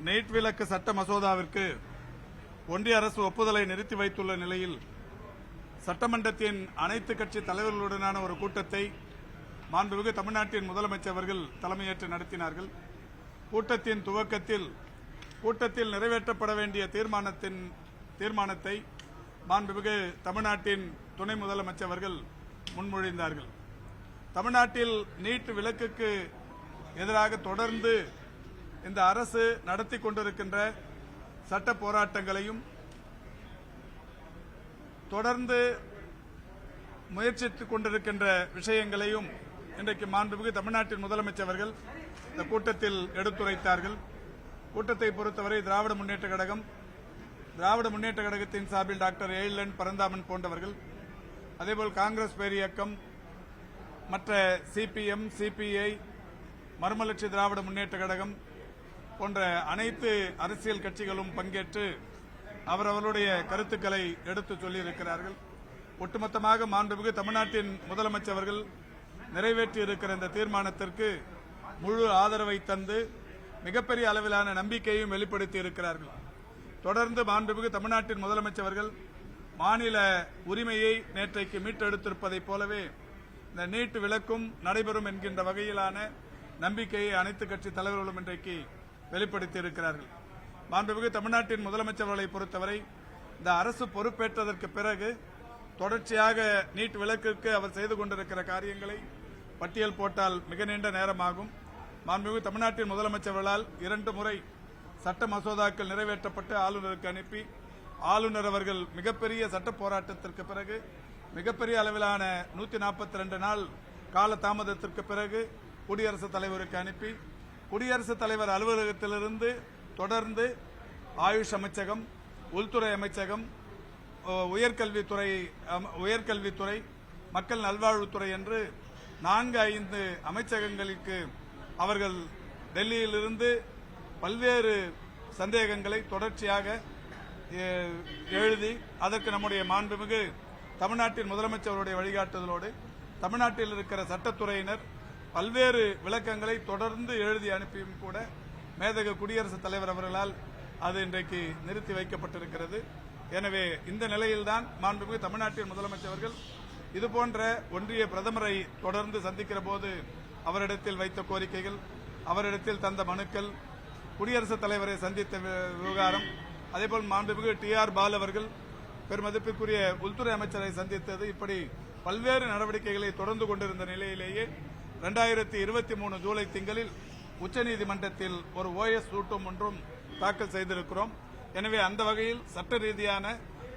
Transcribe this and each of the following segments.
NEET விலக்கு சட்ட மசோதாவிற்கு ஒன்றிய அரசு ஒப்புதலை நிறுத்தி வைத்துள்ள நிலையில் சட்டமன்றத்தின் அனைத்து கட்சி தலைவர்களுடனான ஒரு கூட்டத்தை மாண்புமிகு தமிழ்நாட்டின் முதலமைச்சர் அவர்கள் தலைமையேற்று நடத்தினார்கள். கூட்டத்தின் துவக்கத்தில் கூட்டத்தில் நிறைவேற்றப்பட வேண்டிய தீர்மானத்தை மாண்புமிகு தமிழ்நாட்டின் துணை முதலமைச்சர் அவர்கள் முன்மொழிந்தார்கள். தமிழ்நாட்டில் நீட் விலக்குக்கு எதிராக தொடர்ந்து இந்த அரசு நடத்தி கொண்டிருக்கின்ற சட்ட போராட்டங்களையும் தொடர்ந்து முயற்சித்துக் கொண்டிருக்கின்ற விஷயங்களையும் இன்றைக்கு மாண்புமிகு தமிழ்நாட்டின் முதலமைச்சர் அவர்கள் இந்த கூட்டத்தில் எடுத்துரைத்தார்கள். கூட்டத்தை பொறுத்தவரை திராவிட முன்னேற்ற கழகத்தின் சார்பில் டாக்டர் எழிலன் பரந்தாமன் போன்றவர்கள், அதேபோல் காங்கிரஸ் பேரியக்கம், மற்ற சிபிஎம், சிபிஐ, மறுமலர்ச்சி திராவிட முன்னேற்ற கழகம் போன்ற அனைத்து அரசியல் கட்சிகளும் பங்கேற்று அவரவர்களுடைய கருத்துக்களை எடுத்து சொல்லியிருக்கிறார்கள். ஒட்டுமொத்தமாக மாண்புமிகு தமிழ்நாட்டின் முதலமைச்சர் அவர்கள் நிறைவேற்றியிருக்கிற இந்த தீர்மானத்திற்கு முழு ஆதரவை தந்து மிகப்பெரிய அளவிலான நம்பிக்கையும் வெளிப்படுத்தி இருக்கிறார்கள். தொடர்ந்து மாண்புமிகு தமிழ்நாட்டின் முதலமைச்சர் அவர்கள் மாநில உரிமையை நேற்றைக்கு மீட்டெடுத்திருப்பதைப் போலவே இந்த நீட் விலக்கும் நடைபெறும் என்கின்ற வகையிலான நம்பிக்கையை அனைத்து கட்சி தலைவர்களும் இன்றைக்கு வெளிப்படுத்தி இருக்கிறார்கள். மாண்புமிகு தமிழ்நாட்டின் முதலமைச்சர் அவர்களை பொறுத்தவரை இந்த அரசு பொறுப்பேற்றதற்கு பிறகு தொடர்ச்சியாக நீட் விலக்கிற்கு அவர் செய்து கொண்டிருக்கிற காரியங்களை பட்டியல் போட்டால் மிக நீண்ட நேரமாகும். மாண்புமிகு தமிழ்நாட்டின் முதலமைச்சர்களால் 2 முறை சட்ட மசோதாக்கள் நிறைவேற்றப்பட்டு ஆளுநருக்கு அனுப்பி ஆளுநர் அவர்கள் மிகப்பெரிய சட்ட போராட்டத்திற்கு பிறகு மிகப்பெரிய அளவிலான 142 நாள் கால தாமதத்திற்கு பிறகு குடியரசுத் தலைவருக்கு அனுப்பி குடியரசுத் தலைவர் அலுவலகத்திலிருந்து தொடர்ந்து ஆயுஷ் அமைச்சகம், உள்துறை அமைச்சகம், உயர்கல்வித்துறை, மக்கள் நல்வாழ்வுத்துறை என்று 4-5 அமைச்சகங்களுக்கு அவர்கள் டெல்லியிலிருந்து பல்வேறு சந்தேகங்களை தொடர்ச்சியாக எழுதி அதற்கு நம்முடைய மாண்புமிகு தமிழ்நாட்டின் முதலமைச்சருடைய வழிகாட்டுதலோடு தமிழ்நாட்டில் இருக்கிற சட்டத்துறையினர் பல்வேறு விளக்கங்களை தொடர்ந்து எழுதி அனுப்பியும் கூட மேதகு குடியரசுத் தலைவர் அவர்களால் அது இன்றைக்கு நிறுத்தி வைக்கப்பட்டிருக்கிறது. எனவே இந்த நிலையில்தான் மாண்புமிகு தமிழ்நாட்டின் முதலமைச்சர் அவர்கள் இதுபோன்ற ஒன்றிய பிரதமரை தொடர்ந்து சந்திக்கிற போது அவரிடத்தில் வைத்த கோரிக்கைகள், அவரிடத்தில் தந்த மனுக்கள், குடியரசுத் தலைவரை சந்தித்த விவகாரம், அதேபோல் மாண்புமிகு TR பாலு அவர்கள் பெருமதிப்பிற்குரிய உள்துறை அமைச்சரை சந்தித்தது, இப்படி பல்வேறு நடவடிக்கைகளை தொடர்ந்து கொண்டிருந்த நிலையிலேயே 2023 ஜூலை திங்களில் உச்சநீதிமன்றத்தில் ஒரு OS சூட்டும் ஒன்றும் தாக்கல் செய்திருக்கிறோம். எனவே அந்த வகையில் சட்ட ரீதியான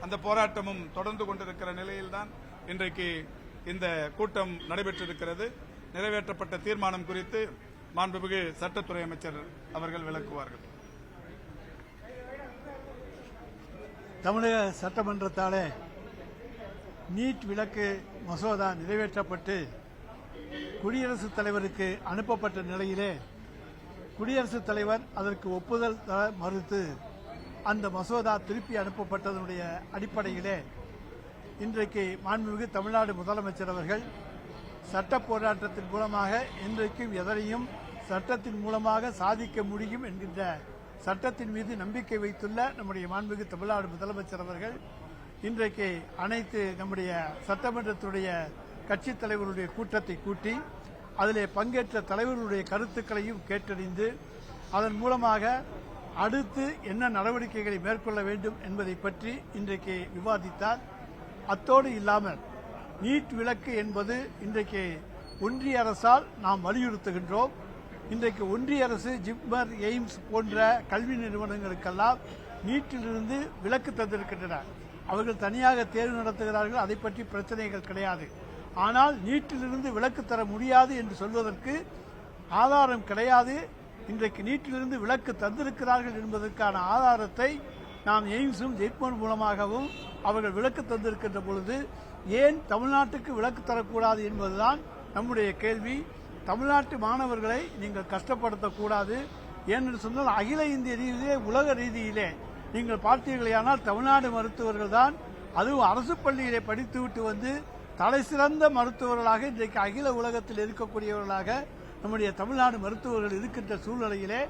அந்த போராட்டமும் தொடர்ந்து கொண்டிருக்கிற நிலையில்தான் இன்றைக்கு இந்த கூட்டம் நடைபெற்றிருக்கிறது. நிறைவேற்றப்பட்ட தீர்மானம் குறித்து மாண்புமிகு சட்டத்துறை அமைச்சர் அவர்கள் விளக்குவார்கள். தமிழக சட்டமன்றத்தாலே நீட் விலக்கு மசோதா நிறைவேற்றப்பட்டு குடியரசுத் தலைவருக்கு அனுப்பப்பட்ட நிலையிலே குடியரசுத் தலைவர் அதற்கு ஒப்புதல் தர மறுத்து அந்த மசோதா திருப்பி அனுப்பப்பட்டதனுடைய அடிப்படையிலே இன்றைக்கு மாண்புமிகு தமிழ்நாடு முதலமைச்சர் அவர்கள் சட்ட போராட்டத்தின் மூலமாக இன்றைக்கும் எதனையும் சட்டத்தின் மூலமாக சாதிக்க முடியும் என்கின்ற சட்டத்தின் மீது நம்பிக்கை வைத்துள்ள நம்முடைய மாண்புமிகு தமிழ்நாடு முதலமைச்சர் அவர்கள் இன்றைக்கு அனைத்து நம்முடைய சட்டமன்றத்துடைய கட்சித் தலைவருடைய கூட்டத்தை கூட்டி அதிலே பங்கேற்ற தலைவர்களுடைய கருத்துக்களையும் கேட்டறிந்து அதன் மூலமாக அடுத்து என்ன நடவடிக்கைகளை மேற்கொள்ள வேண்டும் என்பதை பற்றி இன்றைக்கு விவாதித்தார். அத்தோடு இல்லாமல் நீட் விலக்கு என்பது இன்றைக்கு ஒன்றிய அரசால் நாம் வலியுறுத்துகின்றோம். இன்றைக்கு ஒன்றிய அரசு ஜிப்மர், எய்ம்ஸ் போன்ற கல்வி நிறுவனங்களுக்கெல்லாம் நீட்டிலிருந்து விலக்கு தந்திருக்கின்றன. அவர்கள் தனியாக தேர்வு நடத்துகிறார்கள், அதை பற்றி பிரச்சனைகள் கிடையாது. ஆனால் நீட்டிலிருந்து விலக்கு தர முடியாது என்று சொல்வதற்கு ஆதாரம் கிடையாது. இன்றைக்கு நீட்டிலிருந்து விலக்கு தந்திருக்கிறார்கள் என்பதற்கான ஆதாரத்தை நாம் எய்ம்ஸும் ஜிப்மர் மூலமாகவும் அவர்கள் விலக்கு தந்திருக்கின்ற பொழுது ஏன் தமிழ்நாட்டுக்கு விலக்கு தரக்கூடாது என்பதுதான் நம்முடைய கேள்வி. தமிழ்நாட்டு மாணவர்களை நீங்கள் கஷ்டப்படுத்தக்கூடாது. ஏனென்று சொன்னால் அகில இந்திய ரீதியிலே, உலக ரீதியிலே நீங்கள் பார்த்தீர்களானால் தமிழ்நாடு மருத்துவர்கள் தான், அதுவும் அரசு பள்ளியிலே படித்துவிட்டு வந்து தலை சிறந்த மருத்துவர்களாக இன்றைக்கு அகில உலகத்தில் இருக்கக்கூடியவர்களாக நம்முடைய தமிழ்நாடு மருத்துவர்கள் இருக்கின்ற சூழ்நிலையிலே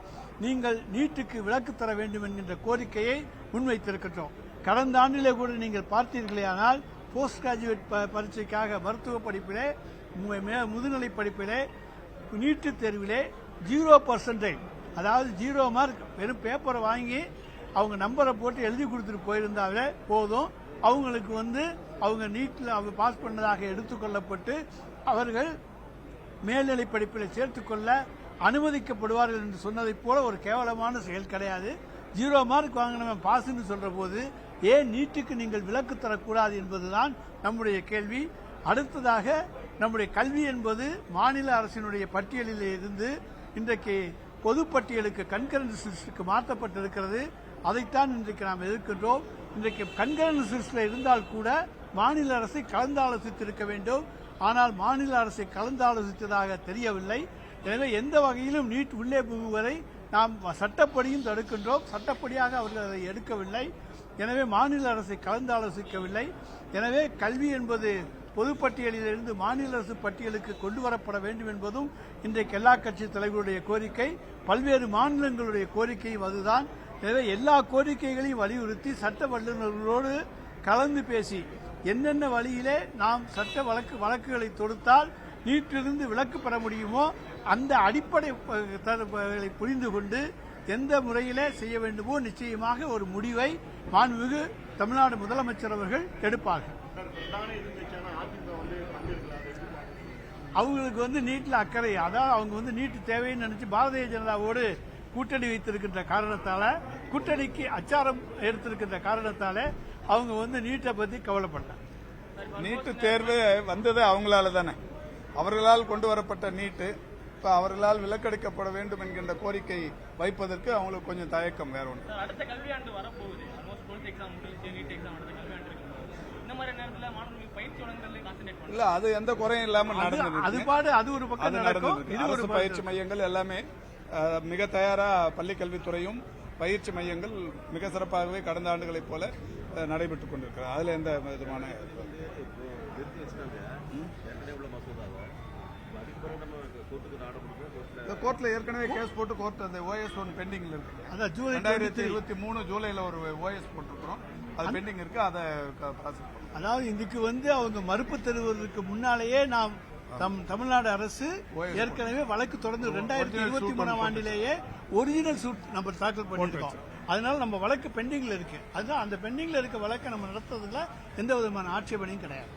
நீங்கள் நீட்டுக்கு விலக்கு தர வேண்டும் என்கின்ற கோரிக்கையை முன்வைத்திருக்கின்றோம். கடந்த ஆண்டிலே கூட நீங்கள் பார்த்தீர்களேயானால் போஸ்ட் கிராஜுவேட் பரீட்சைக்காக மருத்துவ படிப்பிலே முதுநிலை படிப்பிலே நீட்டு தேர்விலே 0%, அதாவது 0 மார்க், வெறும் பேப்பரை வாங்கி அவங்க நம்பரை போட்டு எழுதி கொடுத்துட்டு போயிருந்தாலே போதும், அவங்களுக்கு அவங்க நீட்டில் அவங்க பாஸ் பண்ணதாக எடுத்துக்கொள்ளப்பட்டு அவர்கள் மேல்நிலை படிப்பில் சேர்த்துக்கொள்ள அனுமதிக்கப்படுவார்கள் என்று சொன்னதைப் போல ஒரு கேவலமான செயல் கிடையாது. 0 மார்க் வாங்கினவன் பாஸ்ன்னு சொல்ற போது ஏன் நீட்டுக்கு நீங்கள் விலக்கு தரக்கூடாது என்பதுதான் நம்முடைய கேள்வி. அடுத்ததாக நம்முடைய கல்வி என்பது மாநில அரசினுடைய பட்டியலில் இருந்து இன்றைக்கு பொதுப்பட்டியலுக்கு கன்கரன்ஸ் லிஸ்டுக்கு மாற்றப்பட்டிருக்கிறது. அதைத்தான் இன்றைக்கு நாம் எதிர்க்கின்றோம். இன்றைக்கு கன்கரன்ஸ் லிஸ்டில் இருந்தால் கூட மாநில அரசை கலந்தாலோசித்திருக்க வேண்டும். ஆனால் மாநில அரசை கலந்தாலோசித்ததாக தெரியவில்லை. எனவே எந்த வகையிலும் நீட் உள்ளே புகுவதை நாம் சட்டப்படியும் தடுக்கின்றோம். சட்டப்படியாக அவர்கள் அதை எடுக்கவில்லை. எனவே மாநில அரசை கலந்தாலோசிக்கவில்லை. எனவே கல்வி என்பது பொதுப்பட்டியலிலிருந்து மாநில அரசு பட்டியலுக்கு கொண்டு வரப்பட வேண்டும் என்பதும் இன்றைக்கு எல்லா கட்சி தலைவர்களுடைய கோரிக்கை, பல்வேறு மாநிலங்களுடைய கோரிக்கையும் அதுதான். எனவே எல்லா கோரிக்கைகளையும் வலியுறுத்தி சட்ட வல்லுநர்களோடு கலந்து பேசி என்னென்ன வழியிலே நாம் சட்ட வழக்குகளை தொடுத்தால் நீட்டிலிருந்து விலக்கு பெற முடியுமோ அந்த அடிப்படை புரிந்து கொண்டு எந்த முறையிலே செய்ய வேண்டுமோ நிச்சயமாக ஒரு முடிவை மாண்புமிகு தமிழ்நாடு முதலமைச்சர் அவர்கள் எடுப்பார்கள். அவங்களுக்கு நீட்டில் அக்கறை, அதாவது அவங்க நீட்டு தேவைன்னு நினைச்சு பாரதிய ஜனதாவோடு கூட்டணி வைத்திருக்கின்ற காரணத்தால, கூட்டணிக்கு அச்சாரம் எடுத்திருக்கின்ற காரணத்தால அவங்க நீட்டை பத்தி கவலைப்படல. நீட்டு தேர்வு வந்தது அவங்களால தானே, அவர்களால் கொண்டு வரப்பட்ட நீட்டு இப்ப அவர்களால் விலக்கெடுக்கப்பட வேண்டும் என்கின்ற கோரிக்கை வைப்பதற்கு அவங்களுக்கு கொஞ்சம் தயக்கம். வேற ஒன்று அடுத்த கல்வியாண்டு வரப்போகுது. இல்ல, அது எந்த குறையும் இல்லாம நடந்தது. அது ஒரு பக்கம் நடக்கும். அரசு பயிற்சி மையங்கள் எல்லாமே மிக தயாரா பள்ளிக்கல்வித்துறையும் பயிற்சி மையங்கள் மிக சிறப்பாகவே கடந்த ஆண்டுகளைப் போல நடைபெற்றுக் கொண்டிருக்கிறது. அதுல எந்த விதமான கோர்ட்ல ஏற்கனவே கேஸ் போட்டு கோர்ட் அந்த OS1 பெண்டிங்ல இருக்கு. அதான் ஜூலை 2023 ஜூலைல ஒரு OS போட்டிருக்கிறோம், அது பெண்டிங் இருக்கு. அதை அதாவது இதுக்கு அவங்க மறுப்பு தருவதற்கு முன்னாலேயே நாம் தமிழ்நாடு அரசு ஏற்கனவே வழக்கு தொடர்ந்து 2023 ஆண்டிலேயே ஒரிஜினல் சூட் நம்ம தாக்கல் பண்ணிருக்கோம். அதனால நம்ம வழக்கு பெண்டிங்ல இருக்கு. அதுதான் அந்த பெண்டிங்ல இருக்க வழக்கை நம்ம நடத்துறதுல எந்த விதமான ஆட்சேபனையும் கிடையாது.